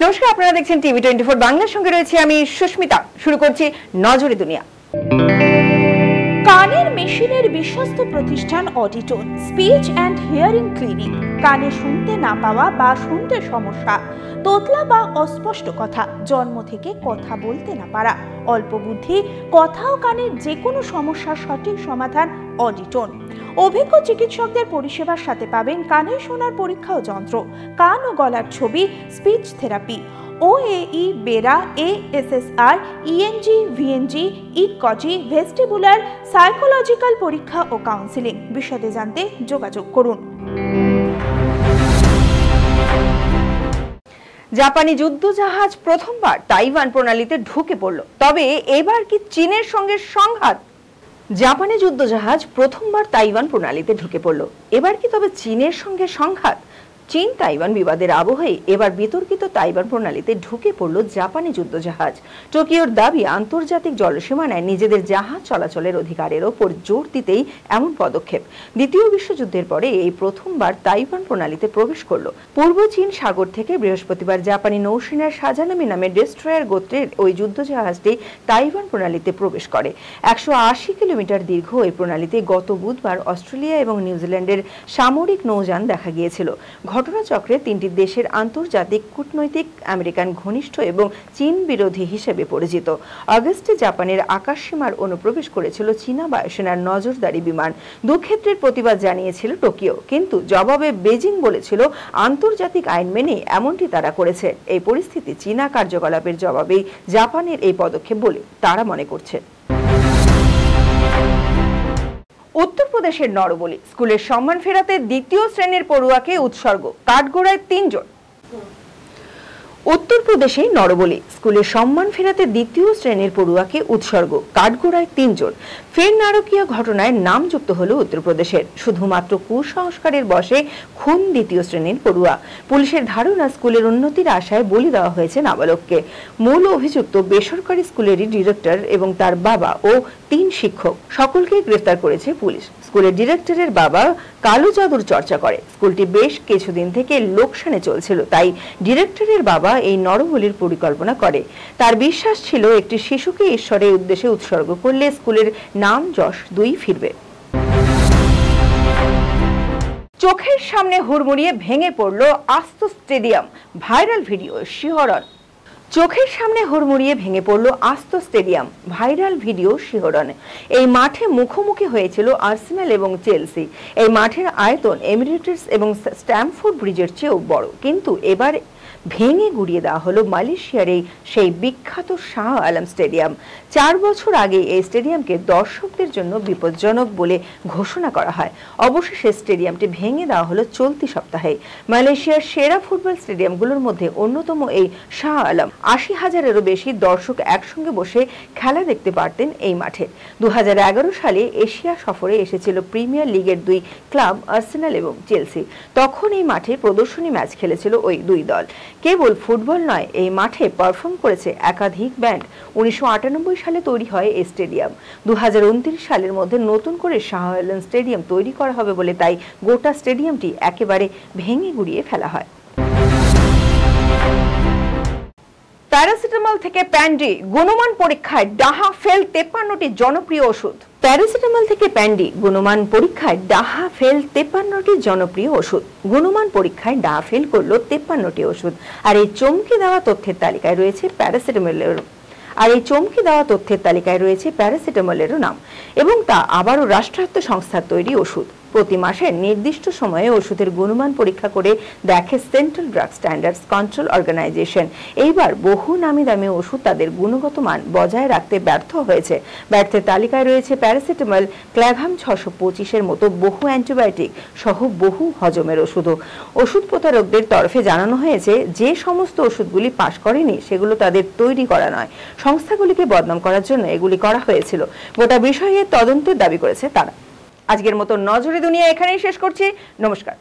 নমস্কার, আপনারা দেখছেন টিভি 24 বাংলার সঙ্গে রয়েছে আমি সুস্মিতা। শুরু করছি নজরে দুনিয়া। কানের মেশিনের বিশ্বস্ত প্রতিষ্ঠান Auditone speech and hearing clinic. কানে শুনতে না পাওয়া বা শুনতে সমস্যা, তোতলা বা অস্পষ্ট কথা, জন্ম থেকে কথা বলতে না পারা, অল্প বুদ্ধি, কথা ও কানের যে কোনো সমস্যার সঠিক সমাধান অডিটোন। অভিজ্ঞ চিকিৎসকদের পরিষেবার সাথে পাবেন কানে শোনার পরীক্ষা ও যন্ত্র, কান ও গলার ছবি, speech therapy, OAE, BERA, ASSR, ENG, VNG, ইকজি, ভেস্টিবুলার, সাইকোলজিক্যাল পরীক্ষা ও কাউন্সিলিং। বিশদে জানতে যোগাযোগ করুন। জাপানি যুদ্ধজাহাজ প্রথমবার তাইওয়ান প্রণালীতে ঢুকে পড়ল, তবে এবার কি চীনের সঙ্গে সংঘাত? জাপানি যুদ্ধজাহাজ প্রথমবার তাইওয়ান প্রণালীতে ঢুকে পড়ল, এবার কি তবে চীনের সঙ্গে সংঘাত? চীন তাইওয়ান বিবাদের আবহে এবার বিতর্কিত তাইওয়ান প্রণালীতে ঢুকে পড়ল জাপানি যুদ্ধজাহাজ। টোকিওর দাবি, আন্তর্জাতিক জলসীমানায় নিজেদের জাহাজ চলাচলের অধিকারের ওপর জোর দিতেই এমন পদক্ষেপ। দ্বিতীয় বিশ্বযুদ্ধের পরে এই প্রথমবার তাইওয়ান প্রণালীতে প্রবেশ করল। পূর্ব চীন সাগর থেকে বৃহস্পতিবার জাপানি নৌসেনার সাজানামি নামে ডেস্ট্রয়ার গোত্রের ওই যুদ্ধজাহাজটি তাইওয়ান প্রণালীতে প্রবেশ করে। 180 কিলোমিটার দীর্ঘ এই প্রণালীতে গত বুধবার অস্ট্রেলিয়া এবং নিউজিল্যান্ডের সামরিক নৌযান দেখা গিয়েছিল। ঘটনাচক্রে তিনটি দেশের আন্তর্জাতিক কূটনৈতিক আমেরিকান ঘনিষ্ঠ এবং চীন বিরোধী হিসেবে পরিচিত। আগস্টে জাপানের আকাশসীমার অনুপ্রবেশ করেছিল চীনা বায়ুসেনার নজরদারি বিমান। দুক্ষেত্রের প্রতিবাদ জানিয়েছিল টোকিও, কিন্তু জবাবে বেজিং বলেছিল আন্তর্জাতিক আইন মেনে এমনটি তারা করেছে। এই পরিস্থিতি চীনা কার্যকলাপের জবাবেই জাপানের এই পদক্ষেপ বলে তারা মনে করছে। উত্তরপ্রদেশের নরবলি স্কুলের সম্মান ফেরাতে দ্বিতীয় শ্রেণীর পড়ুয়াকে উৎসর্গ, কাঠগড়ায় 3 জন। উত্তরপ্রদেশে নরবলি স্কুলের সম্মান ফেরাতে দ্বিতীয় শ্রেণীর পড়ুয়াকে উৎসর্গ, কাঠগড়ায় 3 জন। ফের নারকীয় ঘটনায় নাম যুক্ত হলো উত্তরপ্রদেশের। শুধুমাত্র কুসংস্কারের বশে খুন দ্বিতীয় শ্রেণীর পড়ুয়া। পুলিশের ধারণা, স্কুলের উন্নতির আশায় বলি দেওয়া হয়েছে নাবালককে। মূল অভিযুক্ত বেসরকারি স্কুলেরই ডিরেক্টর এবং তার বাবা ও 3 শিক্ষক। সকলকেই গ্রেফতার করেছে পুলিশ। স্কুলের ডিরেক্টরের বাবা কালো জাদুর চর্চা করে। স্কুলটি বেশ কিছুদিন থেকে লোকসানে চলছিল, তাই ডিরেক্টরের বাবা এই নরবলির পরিকল্পনা করে। তার বিশ্বাস ছিল একটি শিশুকে ঈশ্বরের উদ্দেশ্যে উৎসর্গ করলে স্কুলের নাম যশ দুই ফিরবে। চোখের সামনে হুড়মুড়িয়ে ভেঙে পড়ল আস্ত স্টেডিয়াম, ভাইরাল ভিডিও শিহরণ। চোখের সামনে হুড়মুড়িয়ে ভেঙে পড়ল আস্ত স্টেডিয়াম, ভাইরাল ভিডিও শিহরণ। এই মাঠে মুখোমুখি হয়েছিল আর্সেনাল এবং চেলসি। এই মাঠের আয়তন এমিরেটস এবং স্ট্যামফোর্ড ব্রিজের চেয়েও বড়, কিন্তু এবার ভেঙে গুড়িয়ে দেওয়া হলো মালয়েশিয়ার সেই বিখ্যাত শাহ আলম স্টেডিয়াম। 4 বছর আগে এই স্টেডিয়ামকে দর্শকদের জন্য বিপজ্জনক বলে ঘোষণা করা হয়। অবশেষে স্টেডিয়ামটি ভেঙে দেওয়া হলো চলতি সপ্তাহে। মালয়েশিয়ার সেরা ফুটবল স্টেডিয়ামগুলোর মধ্যে অন্যতম এই শাহ আলম। 80,000-এরও বেশি দর্শক একসঙ্গে বসে খেলা দেখতে পারতেন এই মাঠে। 2011 সালে এশিয়া সফরে এসেছিল প্রিমিয়ার লিগের 2 ক্লাব আর্সেনাল এবং চেলসি। তখন এই মাঠে প্রদর্শনী ম্যাচ খেলেছিল ওই 2 দল। কেবল ফুটবল নয়, এই মাঠে পারফর্ম করেছে একাধিক ব্যান্ড। 1998 সালে তৈরি হয় এই স্টেডিয়াম। 2029 সালের মধ্যে নতুন করে শাহ আলম স্টেডিয়াম তৈরি করা হবে বলে তাই গোটা স্টেডিয়ামটি একেবারে ভেঙে গুড়িয়ে ফেলা হয়। প্যারাসিটামল থেকে প্যান্ডি, গুণমান পরীক্ষায় ডাহা ফেল 53টি জনপ্রিয় ওষুধ। প্যারাসিটামল থেকে প্যান্ডি, গুণমান পরীক্ষায় ডাহা ফেল 53টি জনপ্রিয় ওষুধ। গুণমান পরীক্ষায় ডাহা ফেল করলো 53টি ওষুধ। আর এই চমকে দেওয়া তথ্যের তালিকায় রয়েছে প্যারাসিটামলেরও নাম, এবং তা আবারও রাষ্ট্রায়ত্ত সংস্থার তৈরি ওষুধ। প্রতি মাসে নির্দিষ্ট সময়ে ওষুধের গুণমান পরীক্ষা করে দেখে central drug standards control organisation. এইবার বহু নামি দামি ওষুধ তাদের গুণগত মান বজায় রাখতে ব্যর্থ হয়েছে। ব্যর্থের তালিকায় রয়েছে প্যারাসিটামল, ক্ল্যাভাম 625-এর মতো বহু অ্যান্টিবায়োটিক সহ বহু হজমের ওষুধও। ওষুধ প্রতারকদের তরফে জানানো হয়েছে, যে সমস্ত ওষুধগুলি পাশ করেনি সেগুলো তাদের তৈরি করা নয়, সংস্থাগুলিকে বদনাম করার জন্য এগুলি করা হয়েছিল। গোটা বিষয়ে তদন্তের দাবি করেছে তারা। আজকের মতো নজরে দুনিয়া এখানেই শেষ করছি। নমস্কার।